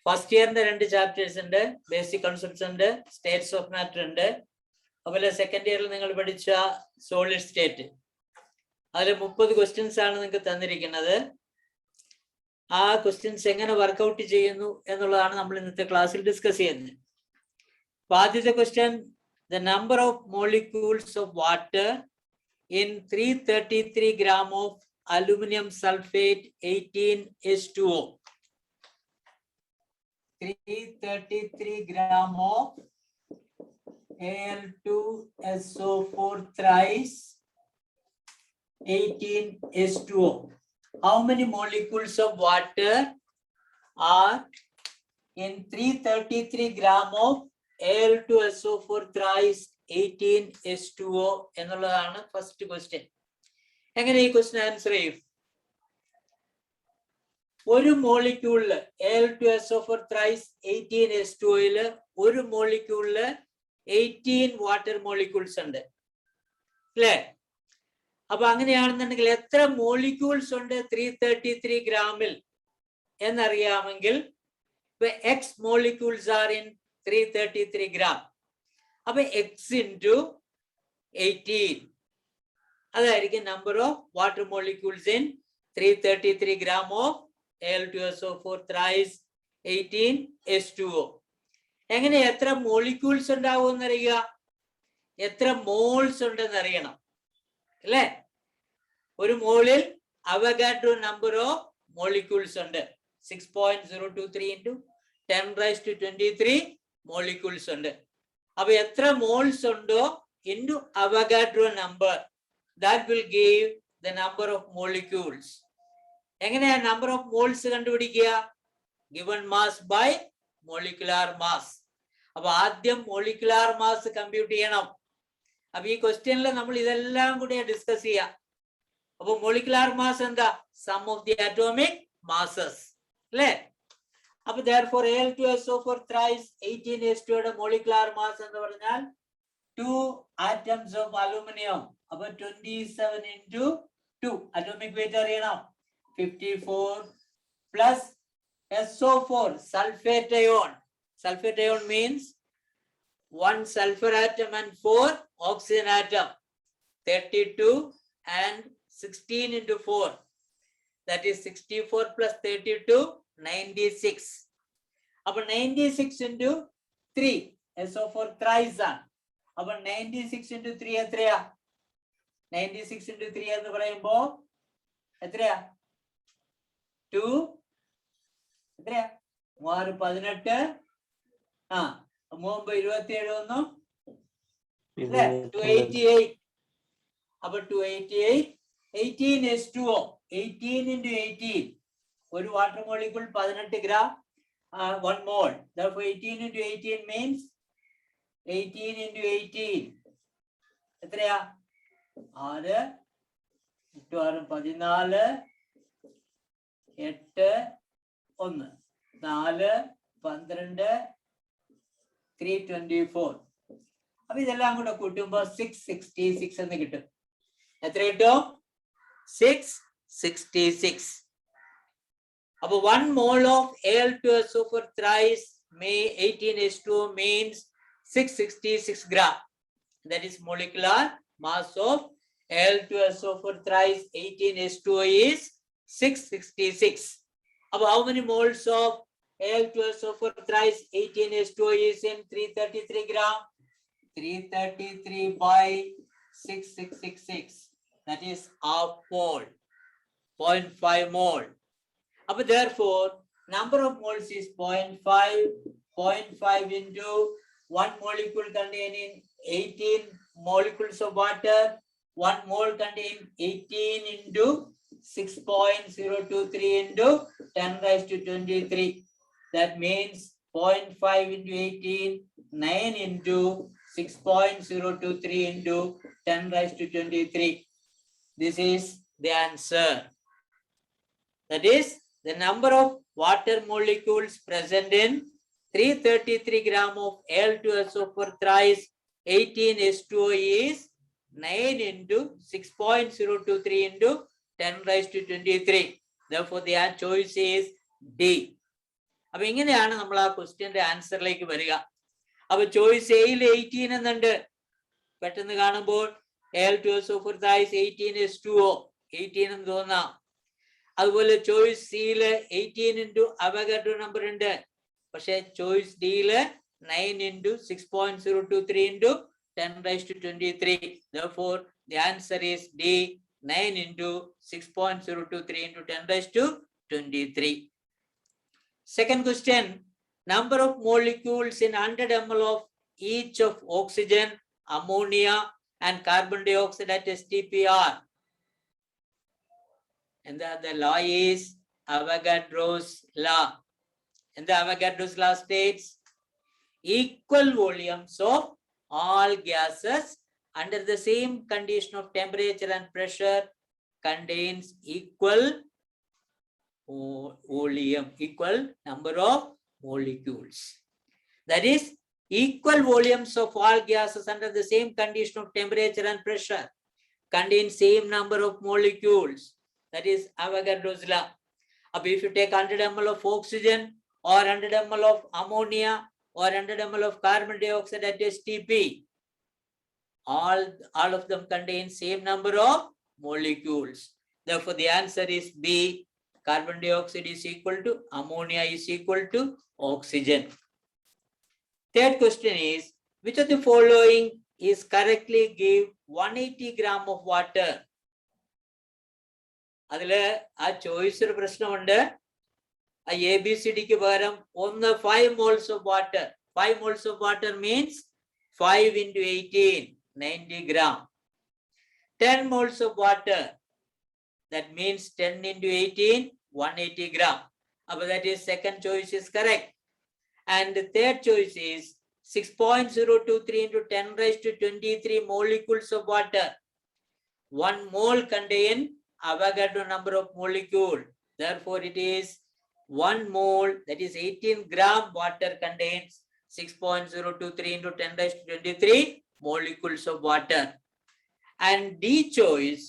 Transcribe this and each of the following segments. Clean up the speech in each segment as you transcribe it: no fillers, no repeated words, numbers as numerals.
First ഇയറിന്റെ 2 chapters ഉണ്ട്, basic concepts ഉണ്ട്, States of matter ഉണ്ട്. അതുപോലെ സെക്കൻഡ് ഇയറിൽ നിങ്ങൾ പഠിച്ച സോളിഡ് സ്റ്റേറ്റ്, അതിൽ 30 ക്വസ്റ്റ്യൻസ് ആണ് നിങ്ങൾക്ക് തന്നിരിക്കുന്നത്. ആ ക്വസ്റ്റ്യൻസ് എങ്ങനെ വർക്ക്ഔട്ട് ചെയ്യുന്നു എന്നുള്ളതാണ് നമ്മൾ ഇന്നത്തെ ക്ലാസ്സിൽ ഡിസ്കസ് ചെയ്യുന്നത്. അപ്പൊ ആദ്യത്തെ question, the number of molecules of water in 333 gram of aluminum sulfate 18H2O. 333 gram of Al2SO4 thrice 18H2O. How many molecules of water are in 333 gram of Al2SO4 thrice 18H2O എന്നുള്ളതാണ് first question. എങ്ങനെ ഈ question answer ചെയ്യും? ഒരു മോളിക്യൂളില് Al2SO4 thrice 18H2O ഒരു മോളിക്യൂളില് 18 water molecules ഉണ്ട് അല്ലേ? അപ്പൊ അങ്ങനെയാണെന്നുണ്ടെങ്കിൽ എത്ര മോളിക്യൂൾസ് ഉണ്ട് 333 ഗ്രാമിൽ എന്നറിയാമെങ്കിൽ X molecules are in 333 gram. അപ്പൊ എക്സ് ഇൻറ്റു 18 അതായിരിക്കും number of water molecules in 333 gram of Al2SO4 thrice 18H2O. എങ്ങനെ എത്ര മോളിക്യൂൾസ് ഉണ്ടാവും എന്നറിയുക, എത്ര മോൾസ് ഉണ്ടെന്ന് അറിയണം അല്ലേ? ഒരു മോളിൽ അവഗാഡ്രോ നമ്പർ ഓഫ് മോളിക്യൂൾസ് ഉണ്ട്. 6.023 into 10⁻23 മോളിക്യൂൾസ് ഉണ്ട്. അപ്പൊ എത്ര മോൾസ് ഉണ്ടോ into Avogadro number, that will give the number of molecules. എങ്ങനെയാ നമ്പർ ഓഫ് മോൾസ് കണ്ടുപിടിക്കുക? Given mass by molecular mass. അപ്പൊ ആദ്യം മോളിക്കുലാർ മാസ് കമ്പ്യൂട്ട് ചെയ്യണം. അപ്പൊ ഈ ക്വസ്റ്റ്യനിൽ നമ്മൾ ഇതെല്ലാം കൂടി ഡിസ്കസ് ചെയ്യാം. അപ്പൊ മോളിക്കുലാർ മാസ് എന്താ? Sum of the atomic masses അല്ലേ? അപ്പൊ therefore Al2SO4 thrice 18H2O യുടെ മോളിക്കുലാർ മാസ് എന്ന് പറഞ്ഞാൽ 2 atoms of aluminum. അപ്പൊ 27 into 2 അറ്റോമിക് വെയിറ്റ് അറിയണം 54 plus SO4 sulfate ion. Sulfate ion means 1 sulfur atom and 4 oxygen atom. 32 and 16 into 4, that is 64 plus 32 96. അപ്പൊ 96 into 3 SO4 thrice ആണ്. അപ്പൊ 96 into 3 എത്രയാ? 96 into 3 എന്ന് പറയുമ്പോ എത്രയാ? 2 എത്രയാ? 318 ആ 27 ഒന്നും 288. അപ്പൊ 288 18H2O 18 into 18 ഒരു water molecule 18 gram 1 mole. Therefore 18 into 18 means 18 into 18 എത്രയാ? 6 8 14 8 1 4 12 324. അപ്പൊ ഇതെല്ലാം കൂടെ കൂട്ടുമ്പോ 666 എന്ന് കിട്ടും. എത്ര കിട്ടും? 666. അപ്പൊ 1 mole of Al2SO4 thrice 18H2O means 666 gram. That is molecular mass of Al2SO4 thrice 18H2O is 666. About how many moles of Al2SO4 thrice 18H2O is in 333 gram? 333 by 6666. That is half mole, 0.5 mole. Therefore, number of moles is 0.5. 0.5 into 1 molecule containing 18 molecules of water. 1 mole contain 18 into 6.023 into 10⁻23. That means 0.5 into 18, 9 into 6.023 into 10⁻23. This is the answer. That is the number of water molecules present in 333 gram of Al2SO4 thrice 18H2O is 9 into 6.023 into 10⁻23. Therefore, the choice is D. അപ്പൊ ഇങ്ങനെയാണ് നമ്മൾ ആ ക്വസ്റ്റ്യന്റെ ആൻസറിലേക്ക് വരിക. അപ്പൊ choice എയിൽ 18 എന്നുണ്ട്. പെട്ടെന്ന് കാണുമ്പോൾ Al2O sulfur 18 18 എന്ന് തോന്നാം. അതുപോലെ ചോയ്സ് സിയില് 18 into അവഗാഡ്രോ നമ്പർ ഉണ്ട്. പക്ഷെ choice ഡിയില് 9 into 6.023 into 10⁻23. Therefore, the answer is D, 9 into 6.023 into 10⁻23. Second question, number of molecules in 100 ml of each of oxygen, ammonia and carbon dioxide at STPR. And the law is Avogadro's law. And the Avogadro's law states equal volumes of all gases under the same condition of temperature and pressure contains equal volume, equal number of molecules. That is, equal volumes of all gases under the same condition of temperature and pressure contain same number of molecules. That is Avogadro's law. If you take 100 ml of oxygen or 100 ml of ammonia or 100 ml of carbon dioxide at STP, all of them contain same number of molecules. Therefore, the answer is B. Carbon dioxide is equal to ammonia is equal to oxygen. Third question is, which of the following is correctly give 180 gram of water? അതില് ആ choice ഒരു പ്രശ്നമുണ്ട്. ആ ABCDക്ക് പകരം 5 moles of water. 5 moles of water means 5 into 18, 90 gram. 10 moles of water, that means 10 into 18, 180 gram. That is second choice is correct. And the third choice is 6.023 into 10⁻23 molecules of water. 1 mole contain Avogadro number of molecule. Therefore, it is 1 mole, that is 18 gram water contains 6.023 into 10⁻23 molecules of water. And D choice,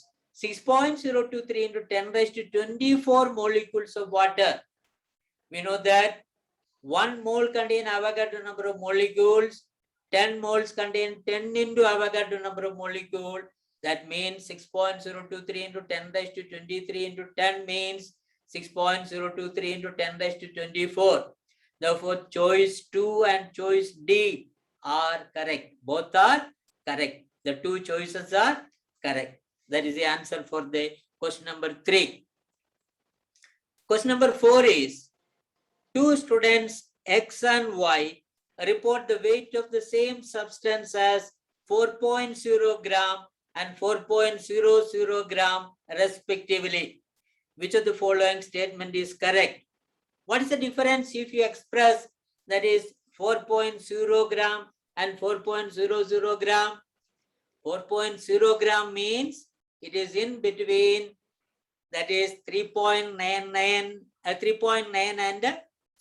6.023 into 10⁻24 molecules of water. We know that 1 mole contain Avogadro number of molecules, 10 moles contain 10 into Avogadro number of molecule. That means 6.023 into 10⁻23 into 10 means 6.023 into 10⁻24. Therefore, choice 2 and choice D are correct. Both are correct. The two choices are correct. That is the answer for the question number 3. Question number 4 is, two students X and Y report the weight of the same substance as 4.0 gram and 4.00 gram respectively. Which of the following statement is correct? What is the difference if you express that is 4.0 gram and 4.00 gram? 4.0 gram means it is in between, that is 3.9 and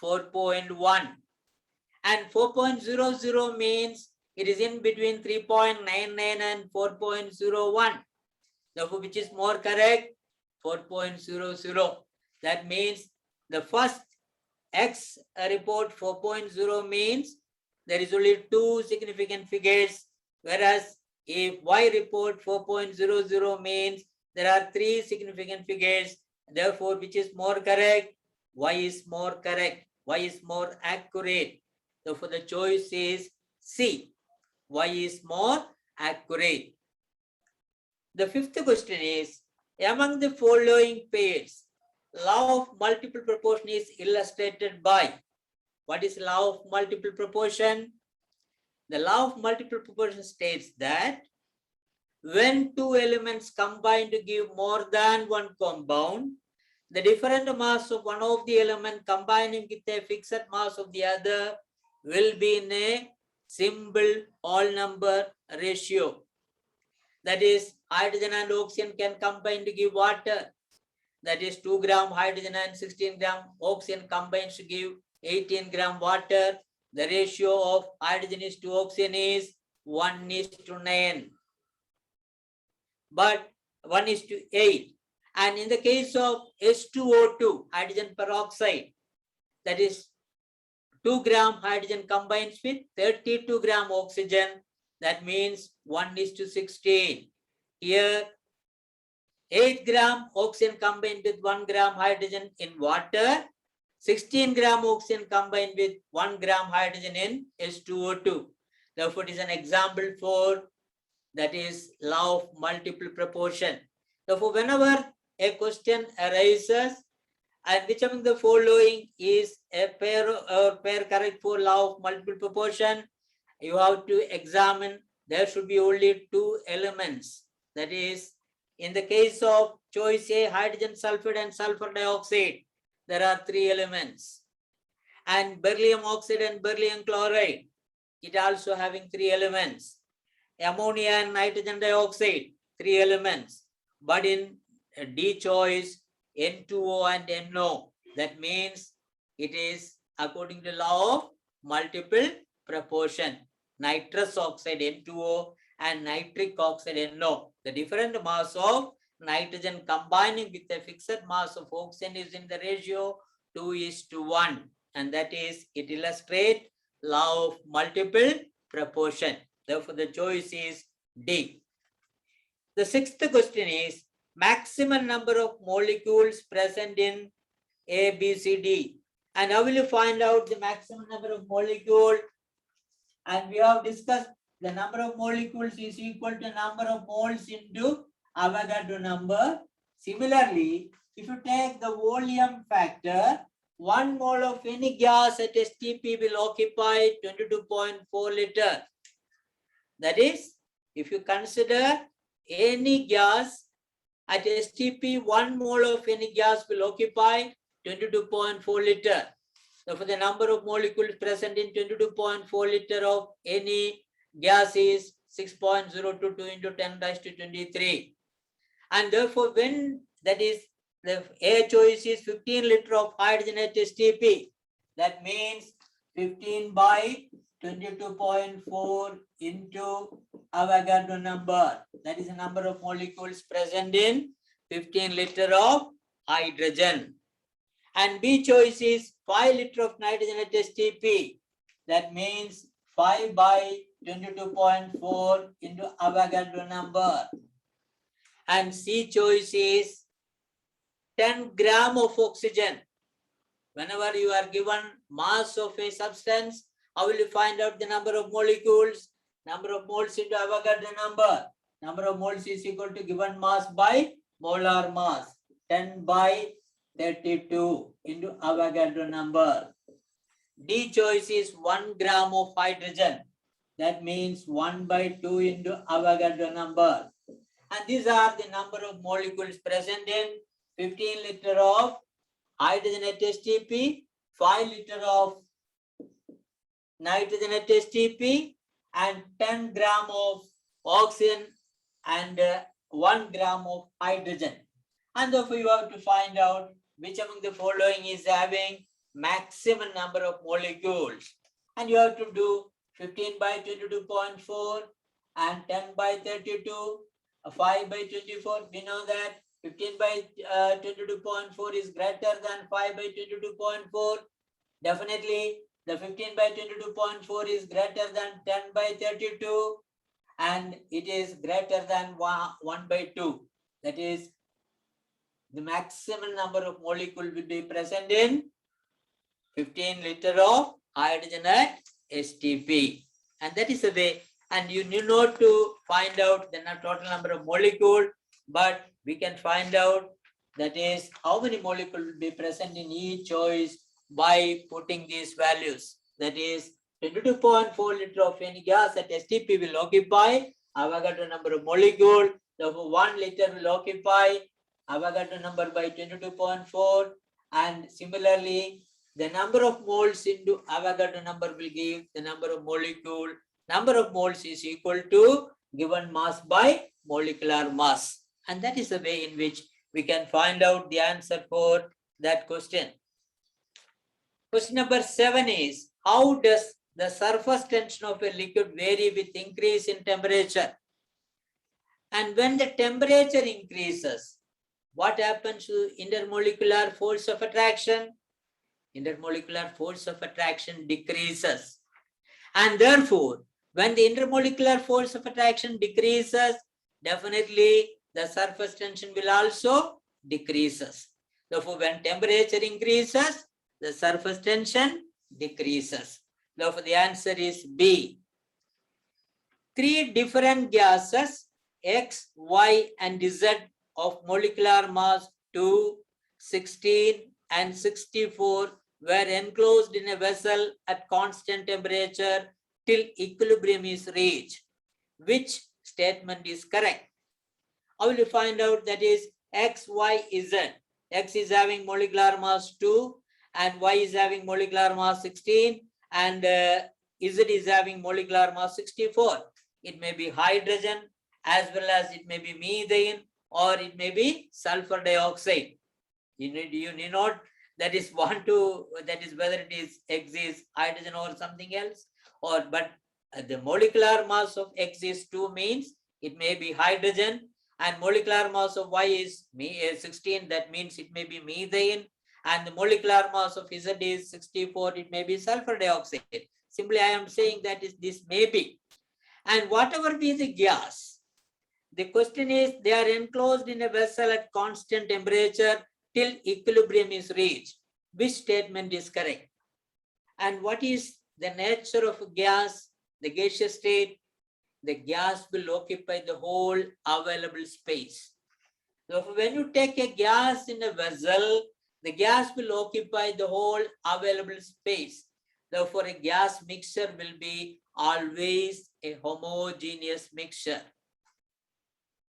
4.1. And 4.00 means it is in between 3.99 and 4.01. Therefore, which is more correct? 4.00. That means the first X report 4.0 means there is only 2 significant figures, whereas if Y report 4.00 means there are 3 significant figures. Therefore, which is more correct? Y is more correct. Y is more accurate. Therefore, the choice is C. Y is more accurate. The fifth question is, among the following pairs, law of multiple proportion is illustrated by. What is law of multiple proportion? The law of multiple proportion states that when two elements combine to give more than one compound, the different mass of one of the element combining with a fixed mass of the other will be in a simple whole number ratio. That is, hydrogen and oxygen can combine to give water. That is 2 gram hydrogen and 16 gram oxygen combines to give 18 gram water. The ratio of hydrogen is to oxygen is 1:9. But 1:8. And in the case of H2O2, hydrogen peroxide, that is 2 gram hydrogen combines with 32 gram oxygen. That means 1:16. Here, 8 gram oxygen combined with 1 gram hydrogen in water. 16 gram oxygen combined with 1 gram hydrogen in H2O2. Therefore, it is an example for that is law of multiple proportion. Therefore, whenever a question arises and which among the following is a pair or pair correct for law of multiple proportion, you have to examine. There should be only 2 elements. That is, in the case of choice A, hydrogen sulfide and sulfur dioxide, there are 3 elements. And beryllium oxide and beryllium chloride, it also having 3 elements. Ammonia and nitrogen dioxide, 3 elements. But in D choice, N2O and NO, that means it is according to law of multiple proportion. Nitrous oxide N2O and nitric oxide NO. The different mass of nitrogen combining with a fixed mass of oxygen is in the ratio 2:1. And that is, it illustrates law of multiple proportion. Therefore, the choice is D. The 6th question is maximum number of molecules present in A, B, C, D. And how will you find out the maximum number of molecules? And we have discussed the number of molecules is equal to number of moles into Avogadro number. Similarly, if you take the volume factor, 1 mole of any gas at STP will occupy 22.4 liter. That is, if you consider any gas at STP, 1 mole of any gas will occupy 22.4 liter. Therefore, the number of molecules present in 22.4 liter of any gas is 6.022 into 10 raised to 23. And therefore, when that is the A choice is 15 liter of hydrogen at STP, that means 15 by 22.4 into Avogadro number. That is the number of molecules present in 15 liter of hydrogen. And B choice is 5 liter of nitrogen at STP. That means 5 by 22.4 into Avogadro number. And C choice is 10 gram of oxygen. Whenever you are given mass of a substance, how will you find out the number of molecules? Number of moles into Avogadro number. Number of moles is equal to given mass by molar mass. 10 by 32 into Avogadro number. D choice is 1 gram of hydrogen. That means 1 by 2 into Avogadro number. And these are the number of molecules present in 15 liter of hydrogen at STP, 5 liter of nitrogen at STP, and 10 gram of oxygen and 1 gram of hydrogen. And therefore, you have to find out which among the following is having maximum number of molecules. And you have to do 15 by 22.4 and 10 by 32, 5 by 24. We know that 15 by 22.4 is greater than 5 by 22.4. Definitely, the 15 by 22.4 is greater than 10 by 32, and it is greater than 1 by 2. That is, the maximum number of molecules will be present in 15 liter of hydrogen at STP. And that is the way. And you need not to find out the total number of molecules, but we can find out that is how many molecules will be present in each choice by putting these values. That is 22.4 liter of any gas at STP will occupy Avogadro number of molecules. Therefore, 1 liter will occupy Avogadro number by 22.4, and similarly the number of moles into Avogadro number will give the number of molecule. Number of moles is equal to given mass by molecular mass. And that is the way in which we can find out the answer for that question. Question number 7 is, how does the surface tension of a liquid vary with increase in temperature? And when the temperature increases, what happens to intermolecular force of attraction? Intermolecular force of attraction decreases. And therefore, when the intermolecular force of attraction decreases, definitely the surface tension will also decreases. Therefore, when temperature increases, the surface tension decreases. Therefore, the answer is B. 3 different gases, X, Y, and Z of molecular mass 2, 16, and 64 were enclosed in a vessel at constant temperature till equilibrium is reached. Which statement is correct? How will you find out? That is X, Y, Z. X is having molecular mass 2 and Y is having molecular mass 16 and Z is having molecular mass 64. It may be hydrogen as well as it may be methane or it may be sulfur dioxide. You need not that is whether it is X is hydrogen or something else, or but the molecular mass of X is 2 means it may be hydrogen, and molecular mass of Y is 16, that means it may be methane, and the molecular mass of Z is 64, it may be sulfur dioxide. Simply I am saying that is this may be. And whatever be the gas, the question is they are enclosed in a vessel at constant temperature till equilibrium is reached. Which statement is correct? And what is the nature of a gas? The gaseous state, the gas will occupy the whole available space. So when you take a gas in a vessel, the gas will occupy the whole available space. Therefore, a gas mixture will be always a homogeneous mixture.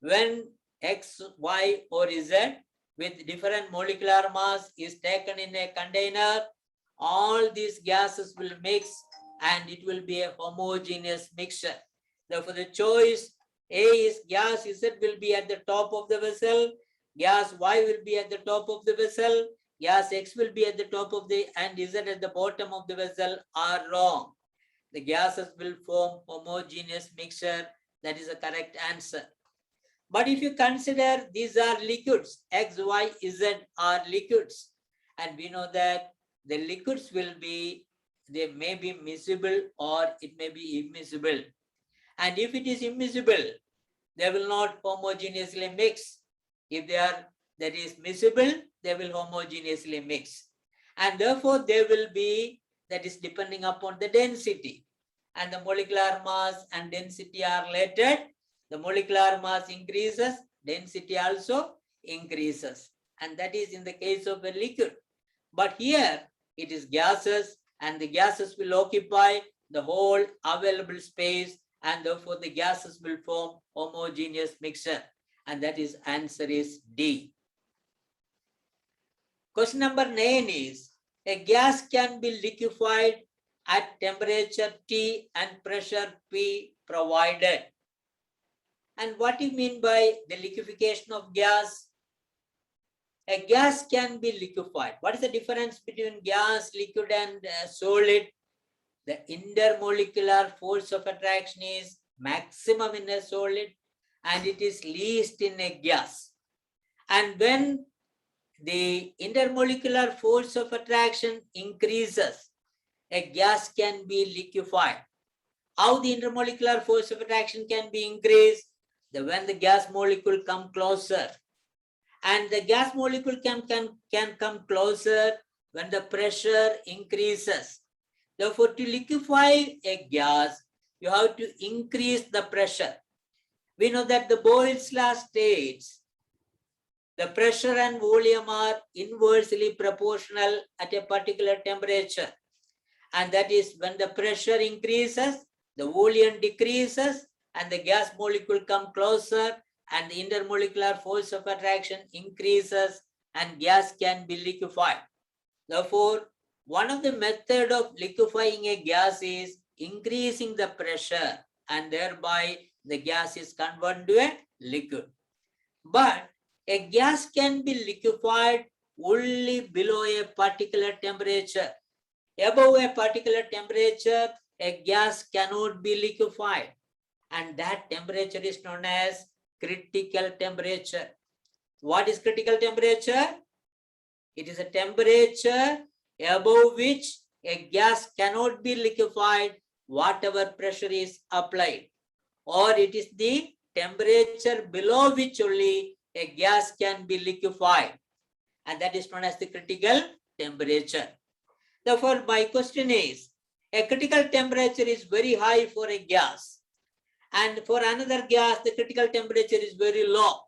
When X, Y, or Z with different molecular mass is taken in a container, all these gases will mix and it will be a homogeneous mixture. Therefore, the choice A is gas Z will be at the top of the vessel, gas Y will be at the top of the vessel, gas X will be at the top of the and Z at the bottom of the vessel are wrong. The gases will form homogeneous mixture. That is the correct answer. But if you consider these are liquids, X, Y, Z are liquids, and we know that the liquids will be, they may be miscible or it may be immiscible. And if it is immiscible, they will not homogeneously mix. If they are, that is miscible, they will homogeneously mix. And therefore, they will be, that is depending upon the density. And the molecular mass and density are related. The molecular mass increases, density also increases. And that is in the case of a liquid. But here, it is gases, and the gases will occupy the whole available space, and therefore the gases will form homogeneous mixture. And that is answer is D. Question number 9 is, a gas can be liquefied at temperature T and pressure P provided. And what do you mean by the liquefaction of gas? A gas can be liquefied. What is the difference between gas, liquid, and solid? The intermolecular force of attraction is maximum in a solid and it is least in a gas. And when the intermolecular force of attraction increases, a gas can be liquefied. How the intermolecular force of attraction can be increased? When the gas molecule come closer. And the gas molecule can come closer when the pressure increases. Therefore, to liquefy a gas, you have to increase the pressure. We know that the Boyle's law states the pressure and volume are inversely proportional at a particular temperature. And that is when the pressure increases, the volume decreases, and the gas molecule come closer, and the intermolecular force of attraction increases, and gas can be liquefied. Therefore, one of the methods of liquefying a gas is increasing the pressure, and thereby the gas is converted to a liquid. But a gas can be liquefied only below a particular temperature. Above a particular temperature, a gas cannot be liquefied. And that temperature is known as critical temperature. What is critical temperature? It is a temperature above which a gas cannot be liquefied whatever pressure is applied, or it is the temperature below which only a gas can be liquefied, and that is known as the critical temperature. Therefore, my question is, a critical temperature is very high for a gas, and for another gas, the critical temperature is very low.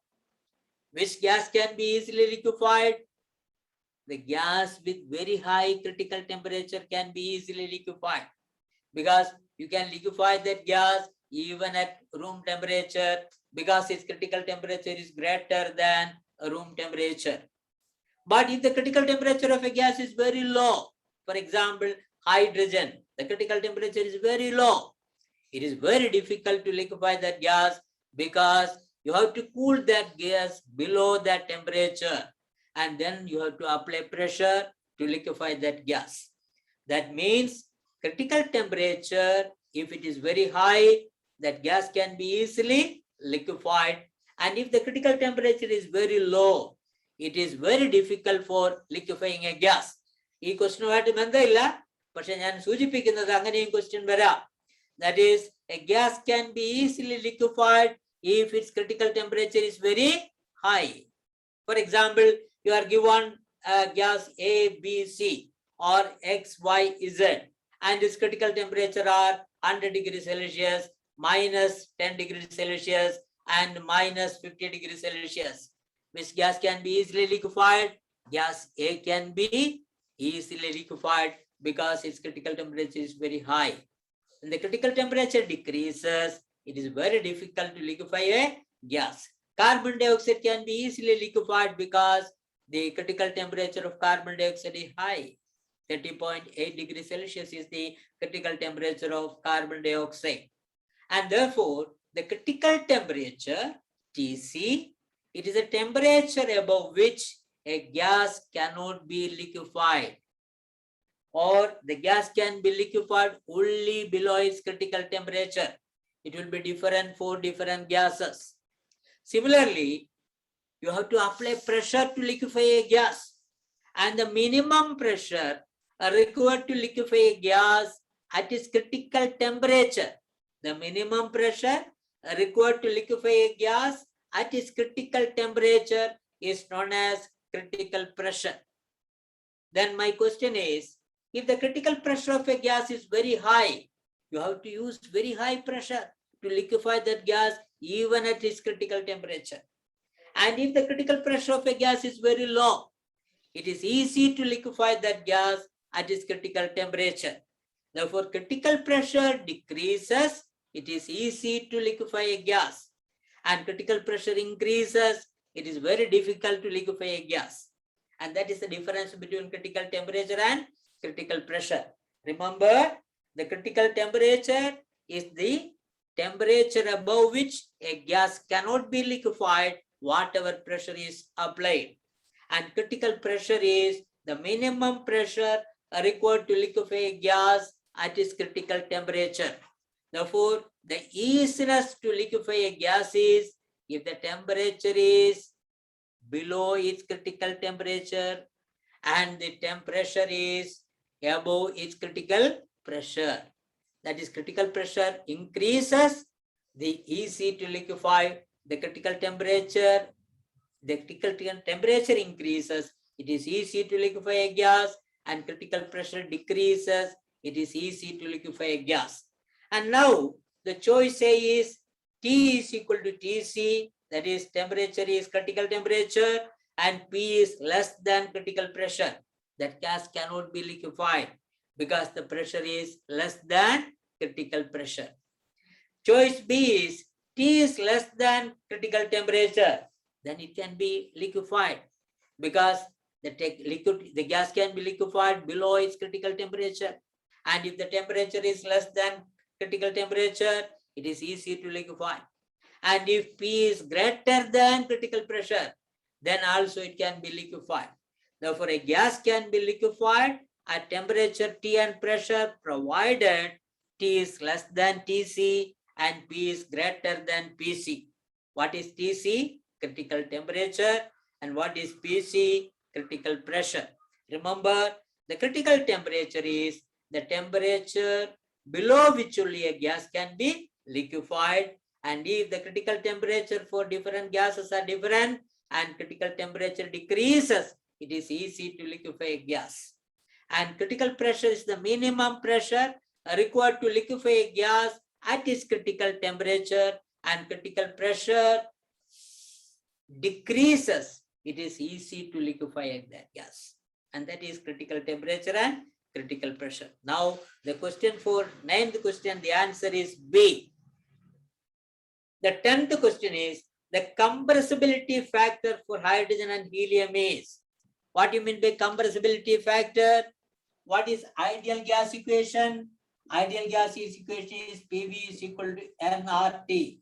Which gas can be easily liquefied? The gas with very high critical temperature can be easily liquefied, because you can liquefy that gas even at room temperature, because its critical temperature is greater than a room temperature. But if the critical temperature of a gas is very low, for example, hydrogen, the critical temperature is very low, it is very difficult to liquefy that gas, because you have to cool that gas below that temperature, and then you have to apply pressure to liquefy that gas. That means critical temperature, if it is very high, that gas can be easily liquefied, and if the critical temperature is very low, it is very difficult for liquefying a gas. This question bandhailla, പക്ഷെ ഞാൻ സൂചിപ്പിക്കുന്നത് അങ്ങനെയും question വരാം. That is, a gas can be easily liquefied if its critical temperature is very high. For example, you are given gas A, B, C or X, Y, Z, and its critical temperature are 100 degrees Celsius, minus 10 degrees Celsius, and minus 50 degrees Celsius. Which gas can be easily liquefied? Gas A can be easily liquefied because its critical temperature is very high. When the critical temperature decreases, it is very difficult to liquefy a gas. Carbon dioxide can be easily liquefied because the critical temperature of carbon dioxide is high. 30.8 degrees Celsius is the critical temperature of carbon dioxide. And therefore, the critical temperature, Tc, it is a temperature above which a gas cannot be liquefied, or the gas can be liquefied only below its critical temperature. It will be different for different gases. Similarly, you have to apply pressure to liquefy a gas, and the minimum pressure required to liquefy a gas at its critical temperature. The minimum pressure required to liquefy a gas at its critical temperature is known as critical pressure. Then my question is, if the critical pressure of a gas is very high, you have to use very high pressure to liquefy that gas even at its critical temperature. And if the critical pressure of a gas is very low, it is easy to liquefy that gas at its critical temperature. Therefore, critical pressure decreases, it is easy to liquefy a gas. And critical pressure increases, it is very difficult to liquefy a gas. And that is the difference between critical temperature and critical pressure. Remember, the critical temperature is the temperature above which a gas cannot be liquefied whatever pressure is applied. And critical pressure is the minimum pressure required to liquefy a gas at its critical temperature. Therefore, the easiness to liquefy a gas is if the temperature is below its critical temperature and the temperature is above its critical pressure. That is, critical pressure increases, the easy to liquefy. The critical temperature increases, it is easy to liquefy a gas, and critical pressure decreases, it is easy to liquefy a gas. And now the choice A is T is equal to Tc, that is, temperature is critical temperature, and P is less than critical pressure. That gas cannot be liquefied because the pressure is less than critical pressure. Choice B is T is less than critical temperature, then it can be liquefied because the gas can be liquefied below its critical temperature. And if the temperature is less than critical temperature, it is easy to liquefy. And if P is greater than critical pressure, then also it can be liquefied. Therefore, a gas can be liquefied at temperature T and pressure provided T is less than Tc and P is greater than Pc. What is Tc? Critical temperature. And what is PC? Critical pressure. Remember, the critical temperature is the temperature below which only a gas can be liquefied. And if the critical temperature for different gases are different and critical temperature decreases, it is easy to liquefy a gas. And critical pressure is the minimum pressure required to liquefy a gas at its critical temperature, and critical pressure decreases, it is easy to liquefy that gas. And that is critical temperature and critical pressure. Now, the question for 9th question, the answer is B. The 10th question is, the compressibility factor for hydrogen and helium is. What do you mean by compressibility factor? What is ideal gas equation? Ideal gas equation is PV is equal to nRT.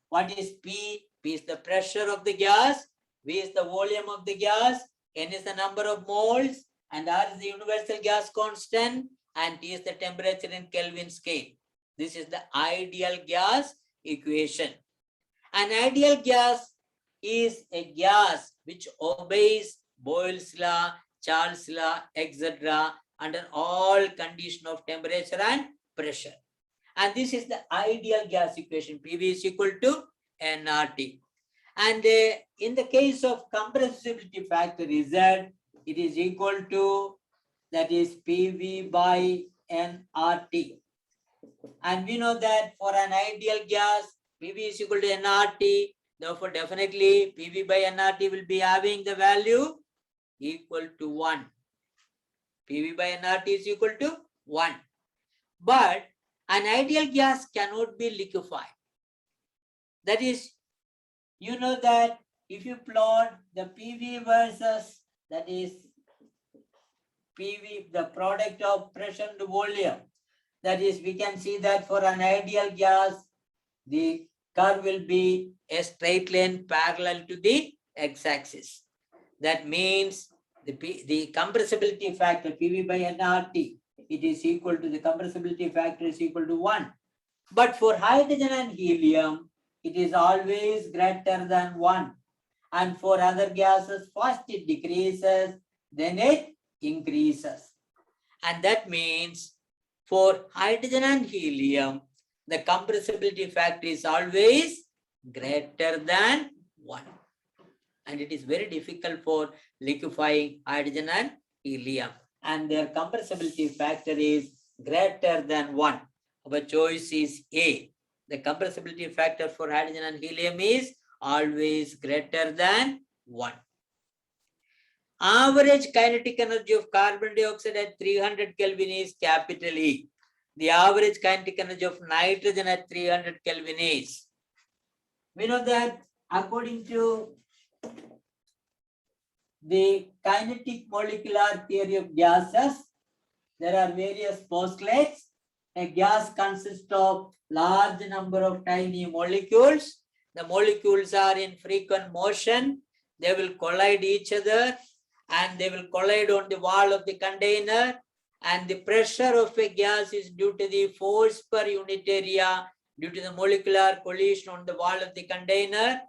What is P? P is the pressure of the gas, V is the volume of the gas, N is the number of moles, and R is the universal gas constant, and T is the temperature in Kelvin scale. This is the ideal gas equation. An ideal gas is a gas which obeys Boyle's law, Charles' law, etc. under all conditions of temperature and pressure. And this is the ideal gas equation. PV is equal to nRT. And in the case of compressibility factor Z, it is equal to, that is PV by nRT. And we know that for an ideal gas, PV is equal to nRT. Therefore, definitely PV by nRT will be having the value equal to 1. PV by nRT is equal to 1. But an ideal gas cannot be liquefied. That is, you know that if you plot the PV versus, that is PV, the product of pressure and volume, that is, we can see that for an ideal gas, the curve will be a straight line parallel to the x-axis. That means the compressibility factor PV by nRT, it is equal to, the compressibility factor is equal to 1. But for hydrogen and helium, it is always greater than 1. And for other gases, first it decreases, then it increases. And that means for hydrogen and helium, the compressibility factor is always greater than 1. And it is very difficult for liquefying hydrogen and helium. And their compressibility factor is greater than 1. Our choice is A. The compressibility factor for hydrogen and helium is always greater than 1. Average kinetic energy of carbon dioxide at 300 Kelvin is capital E. The average kinetic energy of nitrogen at 300 Kelvin is. We know that according to the kinetic molecular theory of gases, there are various postulates. A gas consists of large number of tiny molecules. The molecules are in frequent motion. They will collide each other and they will collide on the wall of the container. And the pressure of a gas is due to the force per unit area due to the molecular collision on the wall of the container,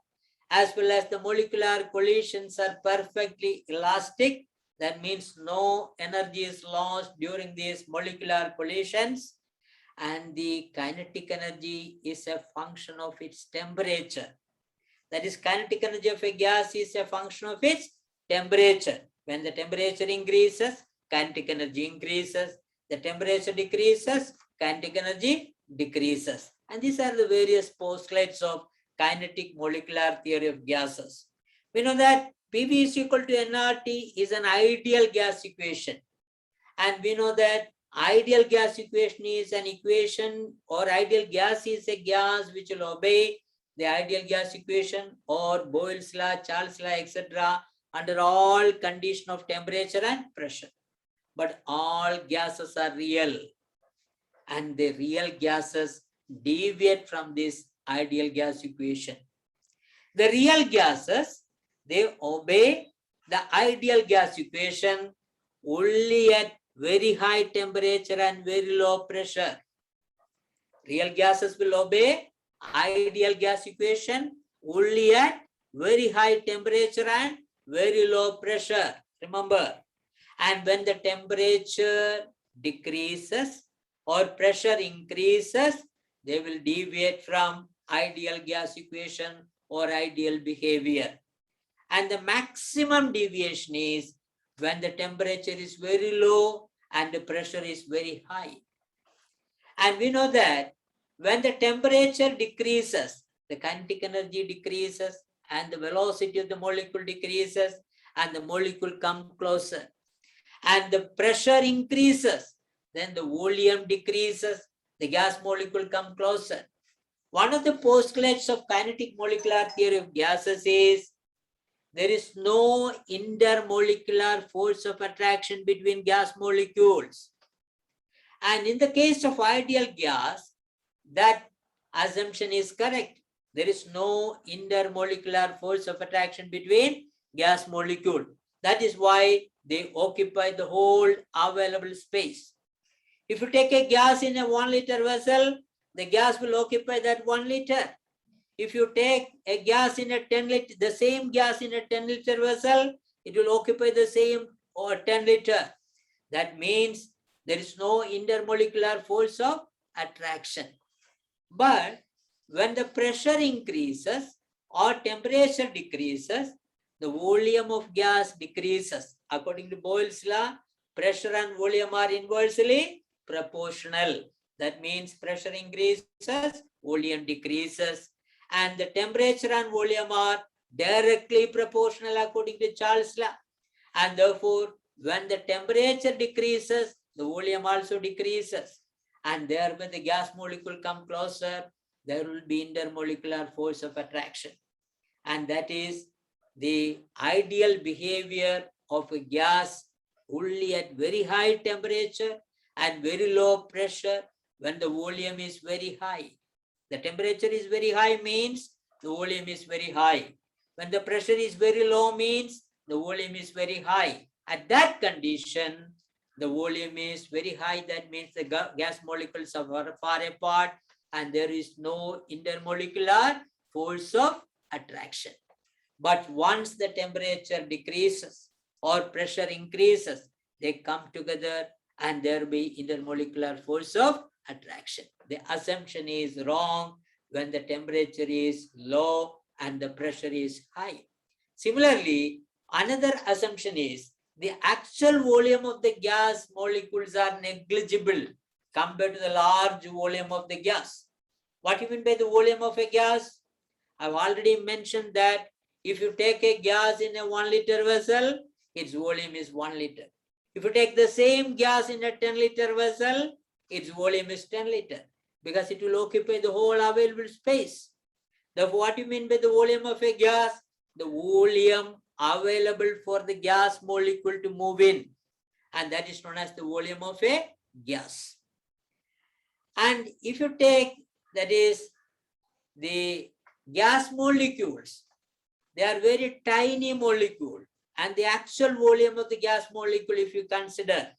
as well as the molecular collisions are perfectly elastic. That means no energy is lost during these molecular collisions. And the kinetic energy is a function of its temperature. That is, kinetic energy of a gas is a function of its temperature. When the temperature increases, kinetic energy increases. The temperature decreases, kinetic energy decreases. And these are the various postulates of kinetic molecular theory of gases. We know that PV is equal to nRT is an ideal gas equation. And we know that ideal gas equation is an equation, or ideal gas is a gas which will obey the ideal gas equation or Boyle's law, Charles' law, etc. under all condition of temperature and pressure. But all gases are real, and the real gases deviate from this ideal gas equation. The real gases, they obey the ideal gas equation only at very high temperature and very low pressure. Real gases will obey ideal gas equation only at very high temperature and very low pressure. Remember, and when the temperature decreases or pressure increases, they will deviate from ideal gas equation or ideal behavior. And the maximum deviation is when the temperature is very low and the pressure is very high. And we know that when the temperature decreases, the kinetic energy decreases and the velocity of the molecule decreases and the molecule comes closer. And the pressure increases, then the volume decreases, the gas molecule comes closer. One of the postulates of kinetic molecular theory of gases is there is no intermolecular force of attraction between gas molecules. And in the case of ideal gas, that assumption is correct. There is no intermolecular force of attraction between gas molecule. That is why they occupy the whole available space. If you take a gas in a 1 liter vessel, the gas will occupy that 1 liter. If you take a gas in a 10 liter, the same gas in a 10 liter vessel, it will occupy the same or 10 liter. That means there is no intermolecular force of attraction. But when the pressure increases or temperature decreases, the volume of gas decreases. According to Boyle's law, pressure and volume are inversely proportional. That means pressure increases, volume decreases. And the temperature and volume are directly proportional according to Charles' law. And therefore, when the temperature decreases, the volume also decreases. And thereby the gas molecule come closer, there will be intermolecular force of attraction. And that is the ideal behavior of a gas only at very high temperature and very low pressure when the volume is very high. The temperature is very high means the volume is very high. When the pressure is very low means the volume is very high. At that condition, the volume is very high. That means the gas molecules are far apart and there is no intermolecular force of attraction. But once the temperature decreases or pressure increases, they come together and there will be intermolecular force of attraction. The assumption is wrong when the temperature is low and the pressure is high. Similarly, another assumption is the actual volume of the gas molecules are negligible compared to the large volume of the gas. What do you mean by the volume of a gas? I've already mentioned that if you take a gas in a 1 liter vessel, its volume is 1 liter. If you take the same gas in a 10 liter vessel, its volume is 10 liter because it will occupy the whole available space. Therefore, what do you mean by the volume of a gas? The volume available for the gas molecule to move in, and that is known as the volume of a gas. And if you take, that is, the gas molecules, they are very tiny molecule, and the actual volume of the gas molecule, if you consider,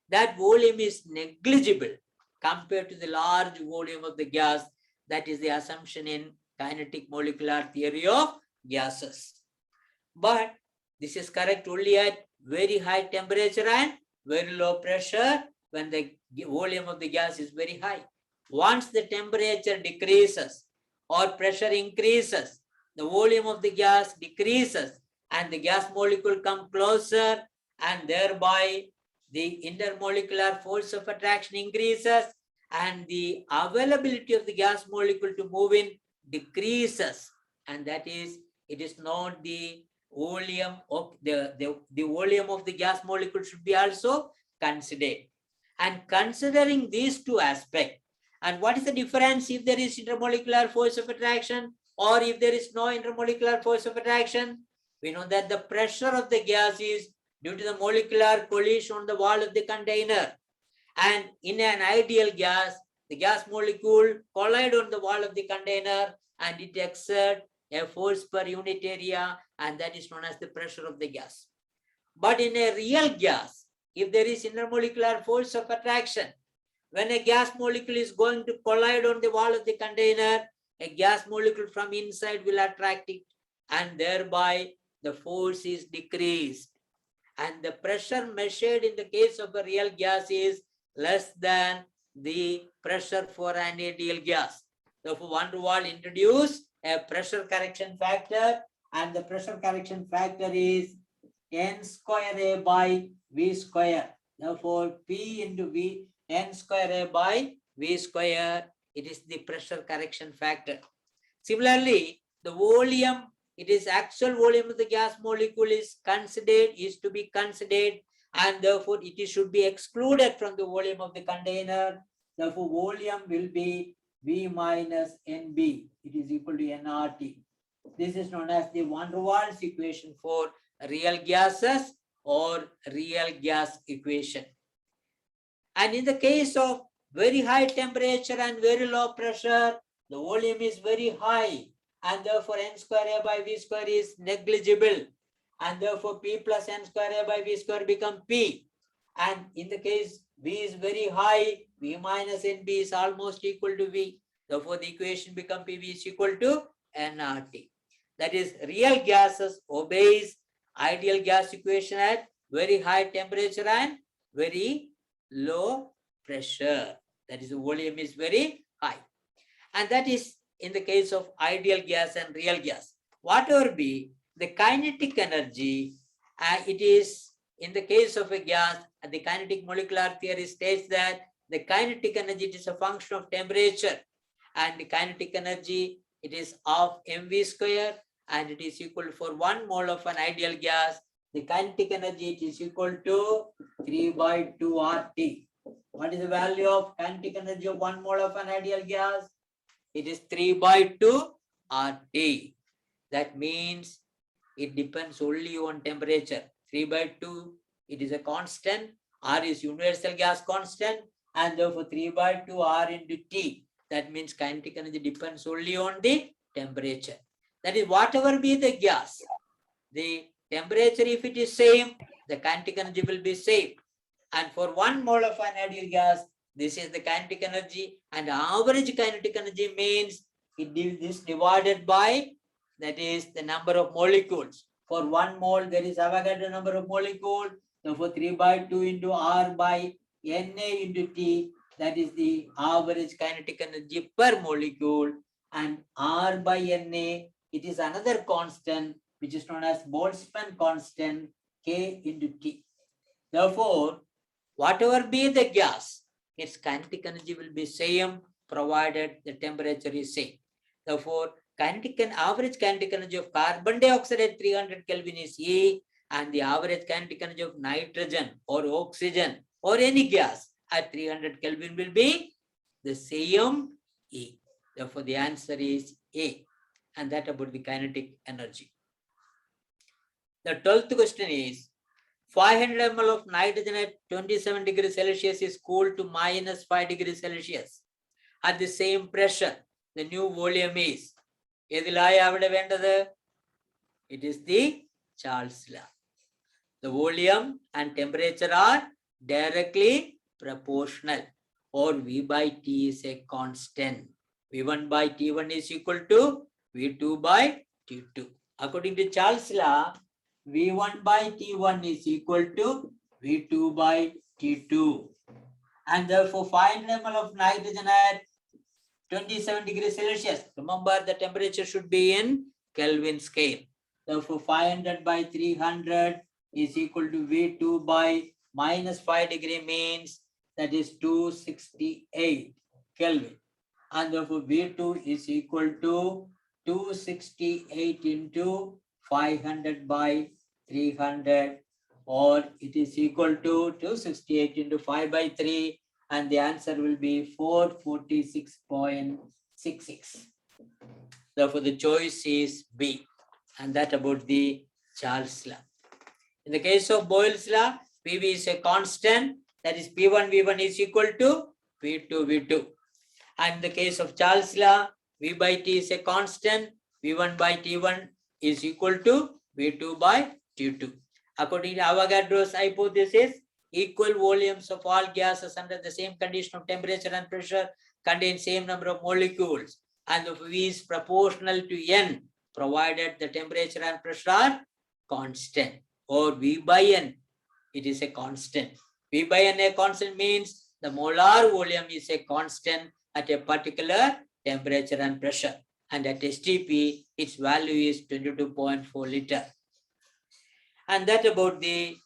that volume is negligible compared to the large volume of the gas. That is the assumption in kinetic molecular theory of gases. But this is correct only at very high temperature and very low pressure when the volume of the gas is very high. Once the temperature decreases or pressure increases, the volume of the gas decreases and the gas molecule come closer, and thereby the intermolecular force of attraction increases and the availability of the gas molecule to move in decreases. And that is, it is not the volume of the volume of the gas molecule should be also considered. And considering these two aspects, and what is the difference if there is intermolecular force of attraction or if there is no intermolecular force of attraction? We know that the pressure of the gas is due to the molecular collision on the wall of the container. And in an ideal gas, the gas molecule collide on the wall of the container and it exerts a force per unit area, and that is known as the pressure of the gas. But in a real gas, if there is intermolecular force of attraction, when a gas molecule is going to collide on the wall of the container, a gas molecule from inside will attract it. and thereby the force is decreased. And the pressure measured in the case of a real gas is less than the pressure for an ideal gas. Therefore, van der Waals introduced a pressure correction factor, and the pressure correction factor is n square A by V square. Therefore, P into V, n square A by V square, it is the pressure correction factor. Similarly, the volume, it is actual volume of the gas molecule is to be considered, and therefore it should be excluded from the volume of the container. Therefore, volume will be V minus NB. It is equal to nRT. This is known as the van der Waals equation for real gases or real gas equation. And in the case of very high temperature and very low pressure, the volume is very high, and therefore n square A by V square is negligible, and therefore P plus n square A by V square become P. And in the case V is very high, V minus NB is almost equal to V. Therefore, the equation become PV is equal to nRT. That is, real gases obeys ideal gas equation at very high temperature and very low pressure. That is, the volume is very high. And that is in the case of ideal gas and real gas. Whatever be the kinetic energy, it is in the case of a gas, the kinetic molecular theory states that the kinetic energy is a function of temperature, and the kinetic energy, it is of mv square, and it is equal for 1 mole of an ideal gas. The kinetic energy, it is equal to 3 by 2 RT. What is the value of kinetic energy of 1 mole of an ideal gas? It is 3 by 2 RT. That means it depends only on temperature. 3 by 2, it is a constant. R is universal gas constant, and therefore 3 by 2 R into T. That means kinetic energy depends only on the temperature. That is, whatever be the gas, the temperature, if it is same, the kinetic energy will be same. And for 1 mole of an ideal gas, this is the kinetic energy, and average kinetic energy means it is divided by, that is, the number of molecules. For 1 mole, there is Avogadro number of molecules. Therefore, 3 by 2 into R by Na into T, that is the average kinetic energy per molecule. And R by Na, it is another constant which is known as Boltzmann constant, K into T. Therefore, whatever be the gas, its kinetic energy will be same provided the temperature is same. Therefore, average kinetic energy of carbon dioxide at 300 Kelvin is E, and the average kinetic energy of nitrogen or oxygen or any gas at 300 Kelvin will be the same E. Therefore, the answer is A, and that about the kinetic energy. The 12th question is, 500 ml of nitrogen at 27 degrees Celsius is cooled to minus 5 degrees Celsius. At the same pressure, the new volume is. It is the Charles law. The volume and temperature are directly proportional, or V by T is a constant. V1 by T1 is equal to V2 by T2. According to Charles law, V1 by T1 is equal to V2 by T2. And therefore, 500 ml of nitrogen at 27 degrees Celsius. Remember, the temperature should be in Kelvin scale. Therefore, 500 by 300 is equal to V2 by minus 5 degree means that is 268 Kelvin. And therefore, V2 is equal to 268 into 500 by 300, or it is equal to 268 into 5 by 3, and the answer will be 446.66. Therefore, the choice is B, and that about the Charles law. In the case of Boyle's law, PV is a constant, that is P1 V1 is equal to P2 V2. And in the case of Charles law, V by T is a constant, V1 by T1 is equal to V2 by T2. According to Avogadro's hypothesis, equal volumes of all gases under the same condition of temperature and pressure contain same number of molecules, and the V is proportional to N provided the temperature and pressure are constant, or V by N, it is a constant. V by N a constant means the molar volume is a constant at a particular temperature and pressure. And at STP, its value is 22.4 liter. And that about the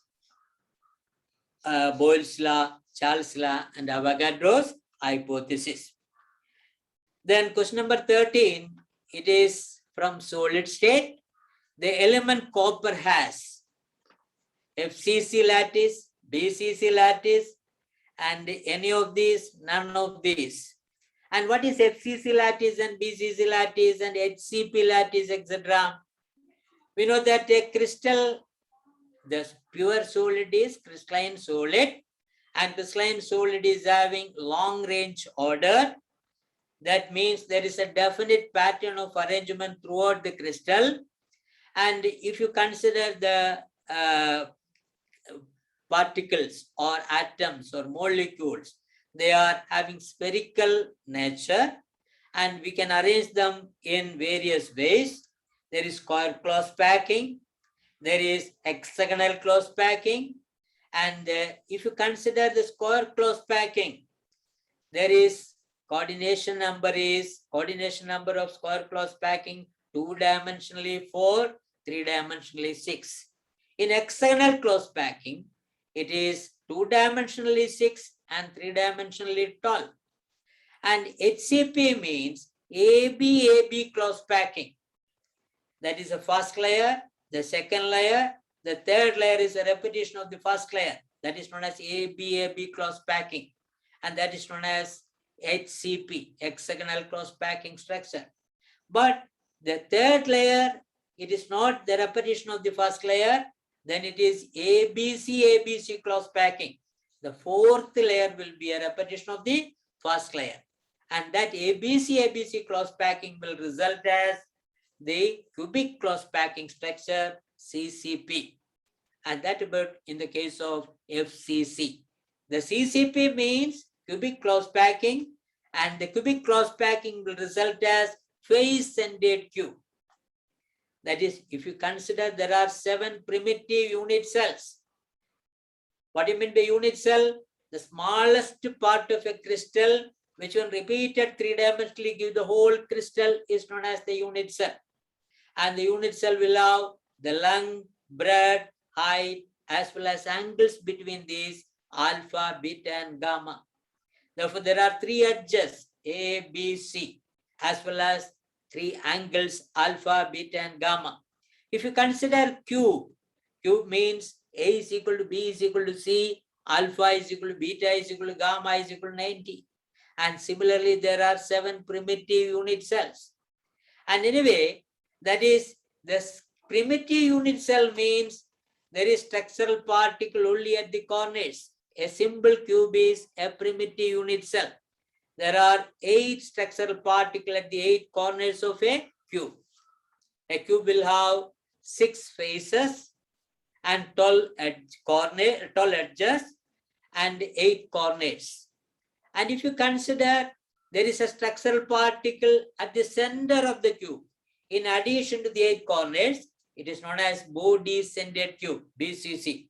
Boyle's law, Charles' law, and Avogadro's hypothesis. Then question number 13, it is from solid state. The element copper has FCC lattice, BCC lattice, and any of these, none of these. And what is FCC lattice and BCC lattice and HCP lattice, etc.? We know that a crystal, the pure solid is crystalline solid, and crystalline solid is having long range order. That means there is a definite pattern of arrangement throughout the crystal. And if you consider the particles or atoms or molecules, they are having spherical nature, and we can arrange them in various ways. There is square close packing, there is hexagonal close packing, and if you consider the square close packing, there is coordination number of square close packing 2-dimensionally 4, 3-dimensionally 6. In hexagonal close packing, it is 2-dimensionally 6 and 3-dimensionally 12. And HCP means AB close packing. That is the first layer, the second layer, the third layer is a repetition of the first layer. That is known as AB close packing. And that is known as HCP, hexagonal close packing structure. But the third layer, it is not the repetition of the first layer, then it is ABC close packing. The fourth layer will be a repetition of the first layer. And that ABC close packing will result as the cubic close packing structure, CCP. And that about in the case of FCC. The CCP means cubic close packing, and the cubic close packing will result as face-centered cube. That is, if you consider there are 7 primitive unit cells. What do you mean by unit cell? The smallest part of a crystal, which when repeated 3-dimensionally give the whole crystal, is known as the unit cell. And the unit cell will have the length, breadth, height, as well as angles between these alpha, beta, and gamma. Therefore, there are 3 edges, A, B, C, as well as 3 angles, alpha, beta, and gamma. If you consider cube means A is equal to B is equal to C, alpha is equal to beta is equal to gamma is equal to 90. And similarly, there are 7 primitive unit cells. And anyway, that is, this primitive unit cell means there is structural particle only at the corners. A simple cube is a primitive unit cell. There are 8 structural particles at the 8 corners of a cube. A cube will have 6 faces and 12 edges and 8 corners. And if you consider there is a structural particle at the center of the cube, in addition to the 8 corners, it is known as body-centered cube, BCC.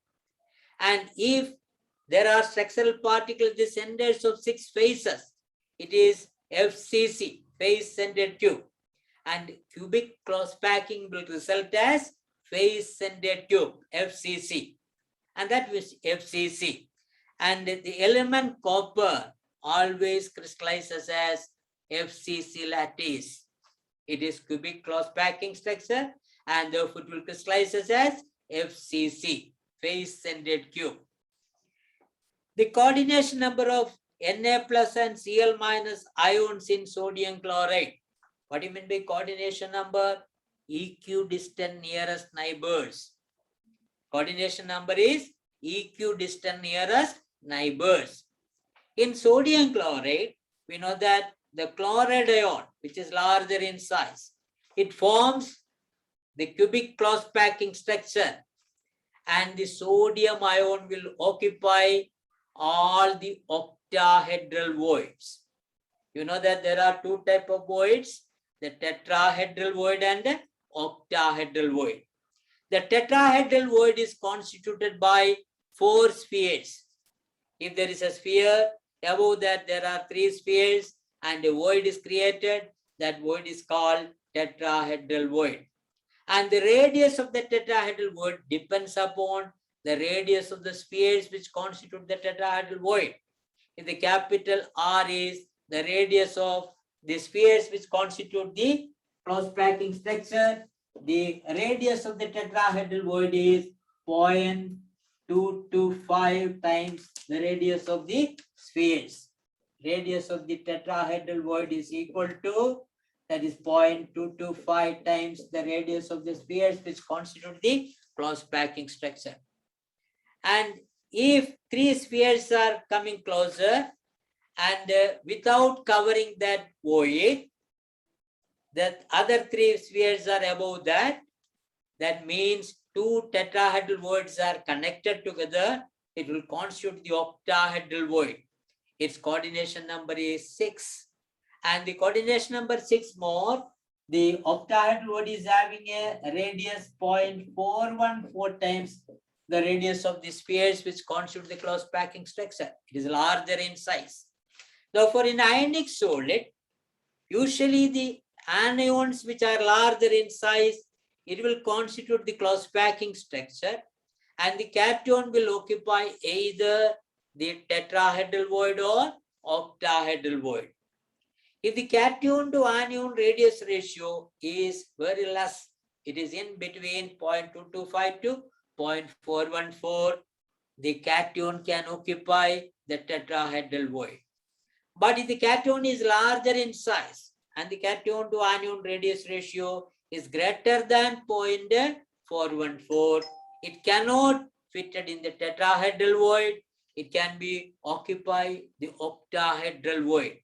And if there are structural particles at the centers of 6 faces, it is FCC, face-centered cube. And cubic close packing will result as face-centered cube, FCC. And that was FCC. And the element copper always crystallizes as FCC lattice. It is cubic close packing structure, and therefore it will crystallize as FCC, face-centered cube. The coordination number of Na plus and Cl minus ions in sodium chloride. What do you mean by coordination number? Equidistant nearest neighbors. Coordination number is equidistant nearest neighbors. In sodium chloride, we know that the chloride ion, which is larger in size, it forms the cubic close packing structure, and the sodium ion will occupy all the octahedral voids. You know that there are 2 types of voids, the tetrahedral void and the octahedral void. The tetrahedral void is constituted by 4 spheres. If there is a sphere, above that there are 3 spheres and a void is created, that void is called tetrahedral void. And the radius of the tetrahedral void depends upon the radius of the spheres which constitute the tetrahedral void. If the capital R is the radius of the spheres which constitute the closed packing structure, the radius of the tetrahedral void is 0.225 times the radius of the spheres. Radius of the tetrahedral void is equal to, that is 0.225 times the radius of the spheres which constitute the closed packing structure. And if 3 spheres are coming closer and without covering that void, that other 3 spheres are above that, that means 2 tetrahedral voids are connected together, it will constitute the octahedral void. Its coordination number is 6. And the coordination number 6 more, the octahedral void is having a radius 0.414 times the radius of the spheres which constitute the closed packing structure. It is larger in size. Therefore, in ionic solid, usually the anions which are larger in size, it will constitute the closed packing structure, and the cation will occupy either the tetrahedral void or octahedral void. If the cation to anion radius ratio is very less, it is in between 0.225 to 0.414, the cation can occupy the tetrahedral void. But if the cation is larger in size and the cation to anion radius ratio is greater than 0.414, it cannot fit in the tetrahedral void. It can be occupy the octahedral void.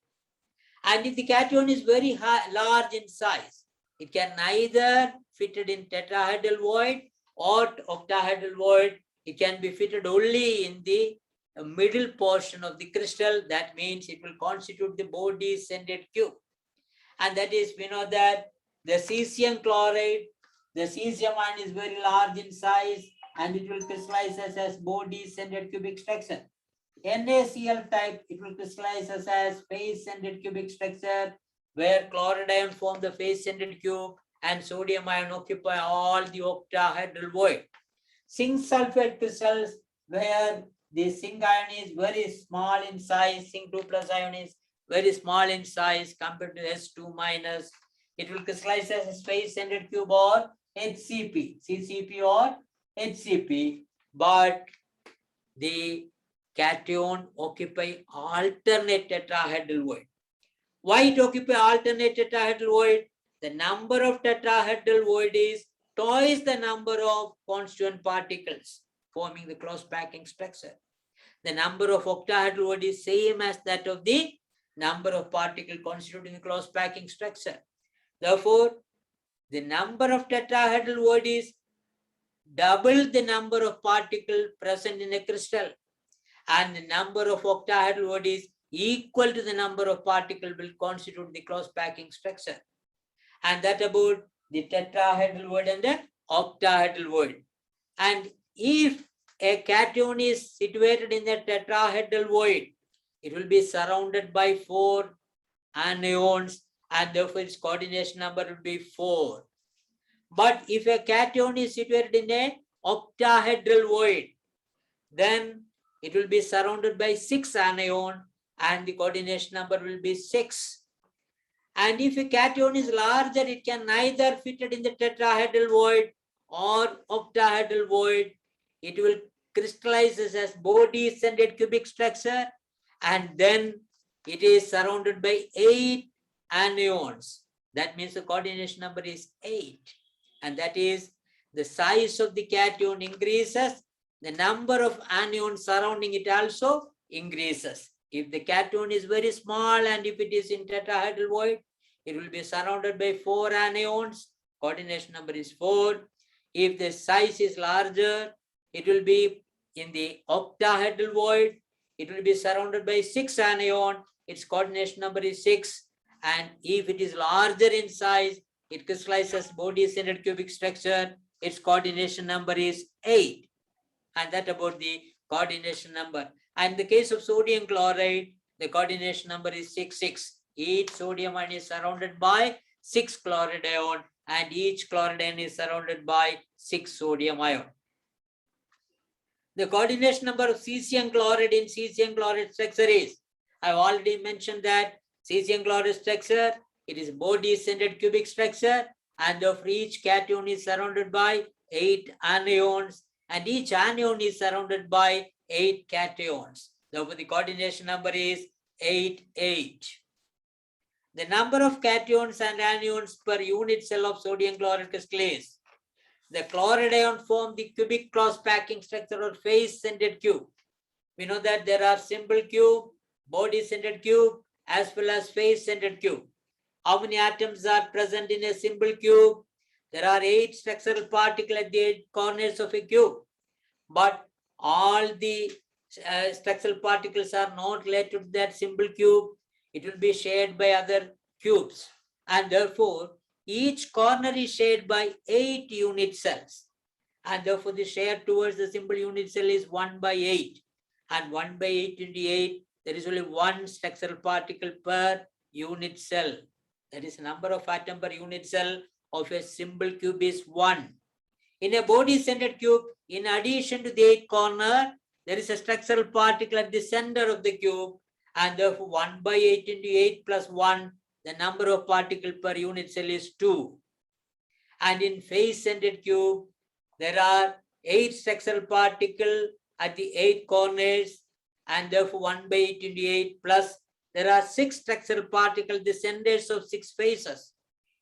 And if the cation is very large in size, it can neither fit in tetrahedral void or octahedral void. It can be fitted only in the middle portion of the crystal. That means it will constitute the body-centered cube. And that is, we know that the cesium chloride, the cesium ion is very large in size and it will crystallize as body-centered cubic structure. NaCl type, it will crystallize as face-centered cubic structure, where chloride ion form the face-centered cube and sodium ion occupy all the octahedral void. Zinc sulfate crystals, where the zinc ion is very small in size, zinc 2 plus ion is very small in size compared to S2 minus, it will crystallize as a space-centered cube or HCP, CCP or HCP, but the cation occupy alternate tetrahedral void. Why it occupy alternate tetrahedral void? The number of tetrahedral void is twice the number of constituent particles forming the closed packing structure. The number of octahedral void is same as that of the number of particles constituting the closed packing structure. Therefore, the number of tetrahedral void is double the number of particles present in a crystal, and the number of octahedral void is equal to the number of particles will constitute the closed packing structure. And that about the tetrahedral void and the octahedral void. And if a cation is situated in the tetrahedral void, it will be surrounded by 4 anions, and therefore its coordination number will be 4. But if a cation is situated in a octahedral void, then it will be surrounded by 6 anions and the coordination number will be 6. And if a cation is larger, it can neither fit in the tetrahedral void or octahedral void. It will crystallize as body-centered cubic structure, and then it is surrounded by 8 anions. That means the coordination number is 8. And that is, the size of the cation increases, the number of anions surrounding it also increases. If the cation is very small and if it is in tetrahedral void, it will be surrounded by 4 anions. Coordination number is 4. If the size is larger, it will be in the octahedral void. It will be surrounded by 6 anions. Its coordination number is 6. And if it is larger in size, it crystallizes body-centered cubic structure. Its coordination number is 8. And that about the coordination number. And in the case of sodium chloride, the coordination number is 6,6. Each sodium ion is surrounded by 6 chloride ion, and each chloride ion is surrounded by 6 sodium ion. The coordination number of cesium chloride in cesium chloride structure is, I've already mentioned that cesium chloride structure, it is body-centered cubic structure, and of each cation is surrounded by 8 anions, and each anion is surrounded by 8 cations. Therefore, the coordination number is 8, 8. The number of cations and anions per unit cell of sodium chloride crystal is, the chloride ion form the cubic cross packing structure or face-centered cube. We know that there are simple cube, body-centered cube, as well as face-centered cube. How many atoms are present in a simple cube? There are 8 structural particles at the 8 corners of a cube. But all the structural particles are not related to that simple cube. It will be shared by other cubes. And therefore, each corner is shared by 8 unit cells. And therefore, the share towards the simple unit cell is 1 by 8. And 1 by 8 into 8, there is only 1 structural particle per unit cell. That is, number of atom per unit cell of a simple cube is 1. In a body-centered cube, in addition to the 8 corner, there is a structural particle at the center of the cube, and therefore 1 by 8 into 8 plus 1, the number of particles per unit cell is 2. And in face-centered cube, there are 8 structural particles at the 8 corners, and therefore 1 by 8 into 8 plus there are 6 structural particles at the centers of 6 faces.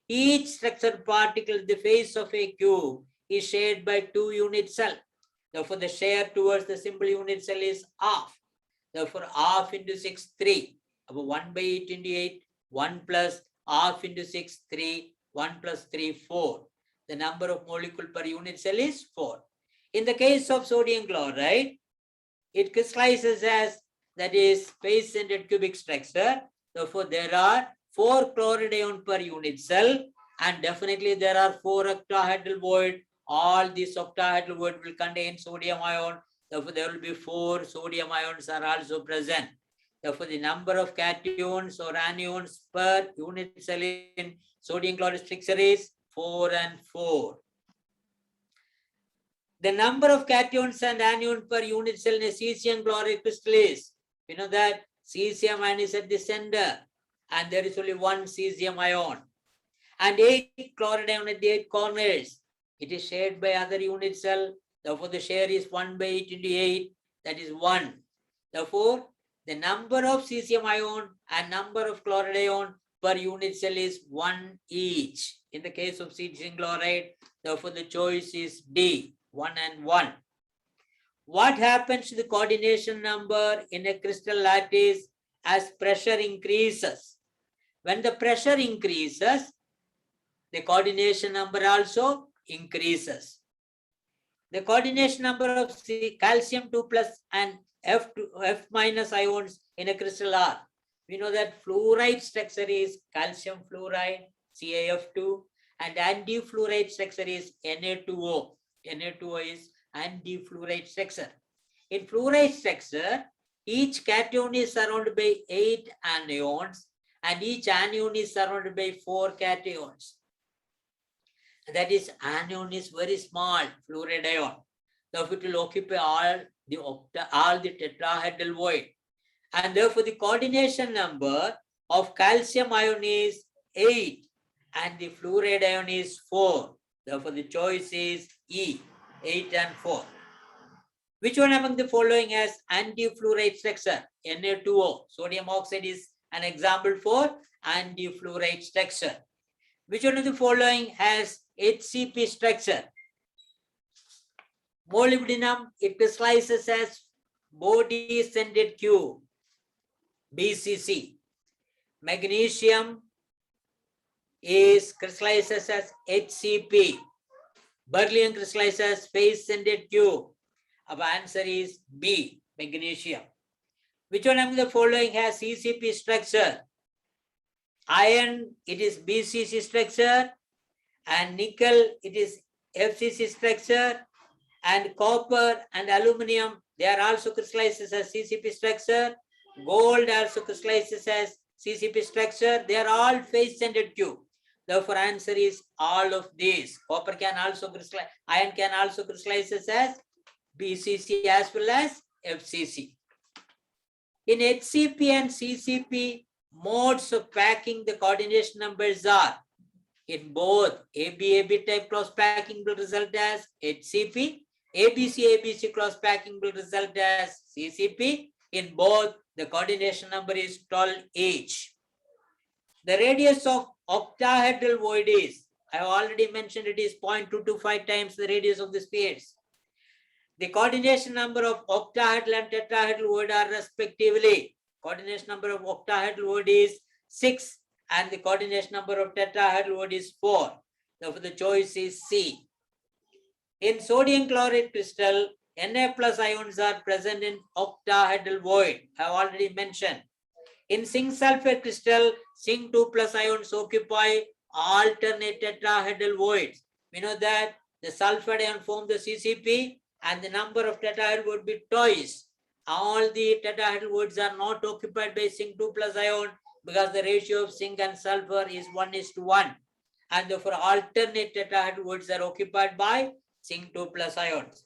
Each structural particle at the face of a cube is shared by 2 unit cells. Therefore, the share towards the simple unit cell is half. Therefore, half into 6, 3. About 1 by 8 into 8, 1 plus half into 6, 3. 1 plus 3, 4. The number of molecules per unit cell is 4. In the case of sodium chloride, it crystallizes as, that is, face-centered cubic structure. Therefore, there are 4 chloride ion per unit cell, and definitely there are 4 octahedral void. All these octahedral void will contain sodium ion. Therefore, there will be 4 sodium ions are also present. Therefore, the number of cations or anions per unit cell in sodium chloride structure is 4 and 4. The number of cations and anions per unit cell in a cesium chloride crystal is, we know that cesium ion is at the center, and there is only 1 cesium ion, and 8 chloride ion at the 8 corners. It is shared by other unit cell. Therefore, the share is 1 by 8 into 8, that is 1. Therefore, the number of cesium ion and number of chloride ion per unit cell is 1 each. In the case of cesium chloride, therefore, the choice is D, 1 and 1. What happens to the coordination number in a crystal lattice as pressure increases? When the pressure increases, the coordination number also increases. The coordination number of calcium 2 plus and F minus ions in a crystal are. We know that fluoride structure is calcium fluoride, CaF2, and anti-fluoride structure is Na2O. Na2O is anti-fluoride structure. In fluoride structure, each cation is surrounded by 8 anions, and each anion is surrounded by 4 cations. That is, anion is very small, fluoride ion. Therefore, it will occupy all the tetrahedral void. And therefore, the coordination number of calcium ion is 8, and the fluoride ion is 4. Therefore, the choice is E, 8 and 4. Which one among the following has anti-fluoride structure? Na2O. Sodium oxide is an example for anti-fluoride structure. Which one of the following has HCP structure? Molybdenum, it crystallizes as body-centered cube, BCC. Magnesium is crystallizes as HCP. Beryllium crystallizes as face-centered cube. Our answer is B, magnesium. Which one among the following has CCP structure? Iron, it is BCC structure, and nickel, it is FCC structure, and copper and aluminum, they are also crystallizes as CCP structure. Gold also crystallizes as CCP structure. They are all face-centered tube. Therefore, answer is all of these. Copper can also crystallize, iron can also crystallize as BCC as well as FCC. In HCP and CCP modes of packing, the coordination numbers are in both AB type cross packing will result as HCP. ABC cross packing will result as CCP. In both, the coordination number is 12 each. The radius of octahedral void is, I have already mentioned, it is 0.225 times the radius of the spheres. The coordination number of octahedral and tetrahedral void are respectively, coordination number of octahedral void is 6 and the coordination number of tetrahedral void is 4. Therefore, the choice is C. In sodium chloride crystal, Na plus ions are present in octahedral void. I have already mentioned. In zinc sulfate crystal, zinc 2 plus ions occupy alternate tetrahedral voids. We know that the sulfide ion form the CCP and the number of tetrahedral would be twice. All the tetrahedral voids are not occupied by zinc 2 plus ion because the ratio of zinc and sulfur is 1:1. And therefore, alternate tetrahedral voids are occupied by zinc 2 plus ions.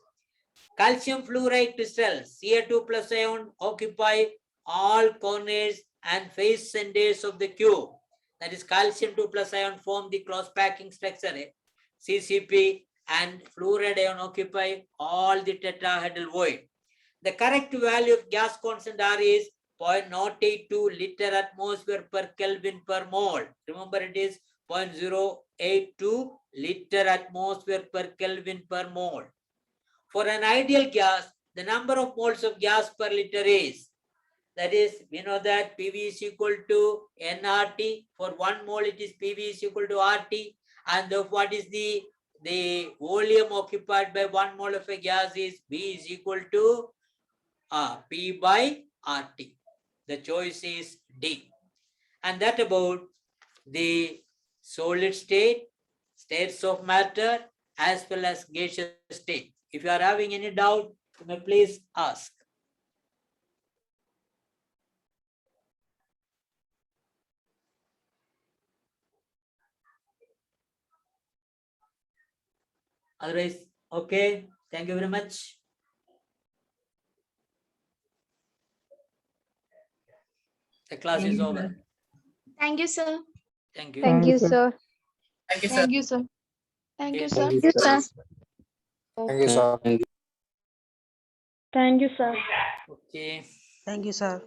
Calcium fluoride crystals, Ca2 plus ion occupy all corners and face centers of the cube. That is, calcium 2 plus ion form the cross packing structure, CCP, and fluoride ion occupy all the tetrahedral void. The correct value of gas constant R is 0.082 liter atmosphere per Kelvin per mole. Remember, it is 0.082 liter atmosphere per Kelvin per mole. For an ideal gas, the number of moles of gas per liter is, that is, we know that PV is equal to nRT. For 1 mole, it is PV is equal to RT. And what is the volume occupied by 1 mole of a gas is V is equal to P by RT. The choice is D. And that about the solid state, states of matter, as well as gaseous state. If you are having any doubt, you may please ask. Otherwise, okay. Thank you very much. The class is over. Thank you, sir. Thank you. Thank you, sir. Thank you, sir. Thank you, sir. Thank you, sir. Thank you, sir. Thank you, sir. Okay. Thank you, sir.